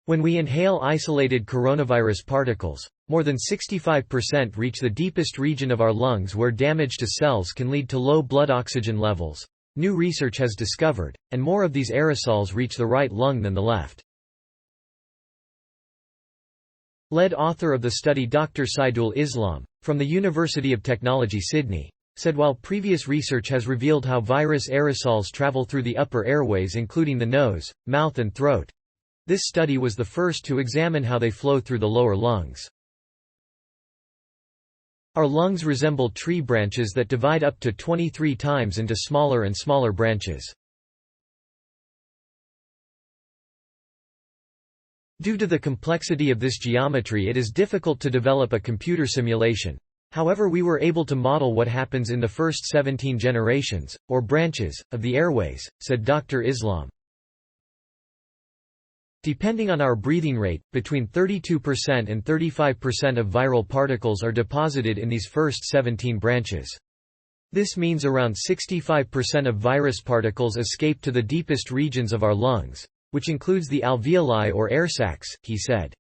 When we inhale isolated coronavirus particles, more than 65% reach the deepest region of our lungs where damage to cells can lead to low blood oxygen levels, new research has discovered, and more of these aerosols reach the right lung than the left. Lead author of the study Dr Saidul Islam, from the University of Technology Sydney, said while previous research has revealed how virus aerosols travel through the upper airways including the nose, mouth and throat, this study was the first to examine how they flow through the lower lungs. Our lungs resemble tree branches that divide up to 23 times into smaller and smaller branches. Due to the complexity of this geometry, it is difficult to develop a computer simulation. However, we were able to model what happens in the first 17 generations, or branches, of the airways, said Dr. Islam. Depending on our breathing rate, between 32% and 35% of viral particles are deposited in these first 17 branches. This means around 65% of virus particles escape to the deepest regions of our lungs, which includes the alveoli or air sacs, he said.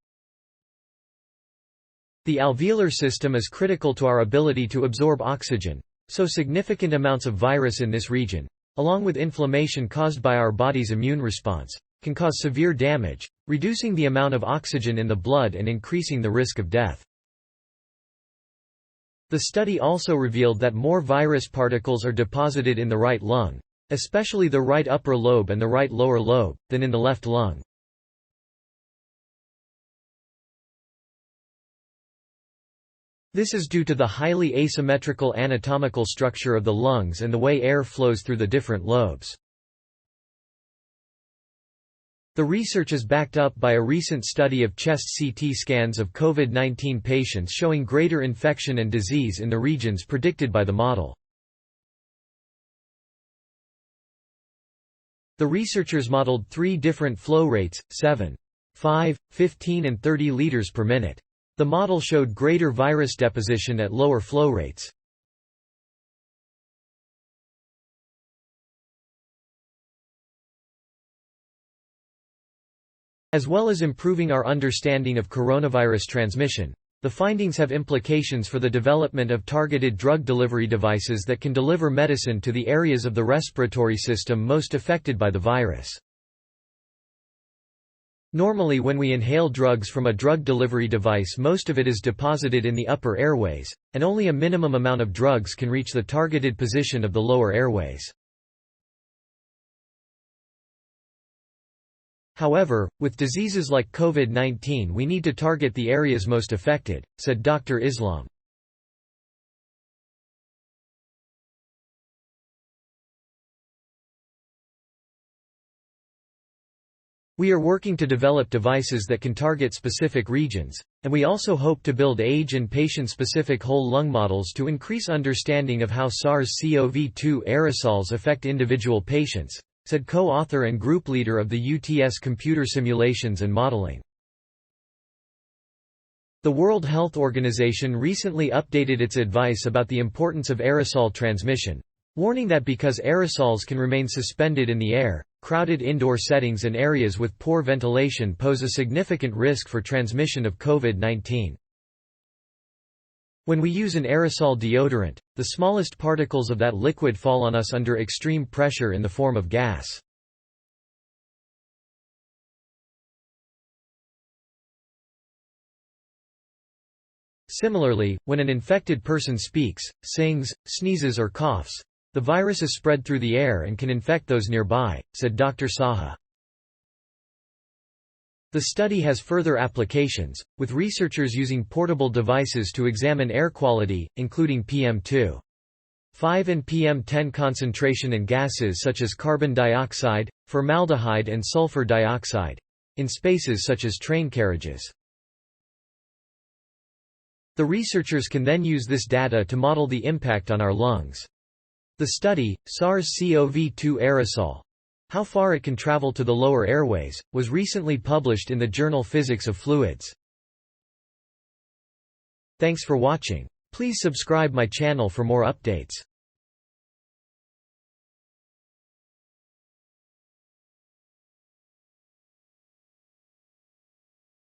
The alveolar system is critical to our ability to absorb oxygen, so significant amounts of virus in this region, along with inflammation caused by our body's immune response, can cause severe damage, reducing the amount of oxygen in the blood and increasing the risk of death. The study also revealed that more virus particles are deposited in the right lung, especially the right upper lobe and the right lower lobe, than in the left lung. This is due to the highly asymmetrical anatomical structure of the lungs and the way air flows through the different lobes. The research is backed up by a recent study of chest CT scans of COVID-19 patients showing greater infection and disease in the regions predicted by the model. The researchers modeled 3 different flow rates, 7, 5, 15 and 30 liters per minute. The model showed greater virus deposition at lower flow rates. As well as improving our understanding of coronavirus transmission, the findings have implications for the development of targeted drug delivery devices that can deliver medicine to the areas of the respiratory system most affected by the virus. Normally when we inhale drugs from a drug delivery device, most of it is deposited in the upper airways, and only a minimum amount of drugs can reach the targeted position of the lower airways. However, with diseases like COVID-19 we need to target the areas most affected, said Dr. Islam. We are working to develop devices that can target specific regions, and we also hope to build age and patient-specific whole lung models to increase understanding of how SARS CoV-2 aerosols affect individual patients, said co-author and group leader of the UTS Computer Simulations and Modeling. The World Health Organization recently updated its advice about the importance of aerosol transmission, warning that because aerosols can remain suspended in the air, crowded indoor settings and areas with poor ventilation pose a significant risk for transmission of COVID-19. When we use an aerosol deodorant, the smallest particles of that liquid fall on us under extreme pressure in the form of gas. Similarly, when an infected person speaks, sings, sneezes or coughs, the virus is spread through the air and can infect those nearby, said Dr. Saha. The study has further applications, with researchers using portable devices to examine air quality, including PM2.5 and PM10 concentration in gases such as carbon dioxide, formaldehyde and sulphur dioxide, in spaces such as train carriages. The researchers can then use this data to model the impact on our lungs. The study, SARS CoV-2 aerosol, how far it can travel to the lower airways, was recently published in the journal Physics of Fluids. Thanks for watching. Please subscribe my channel for more updates.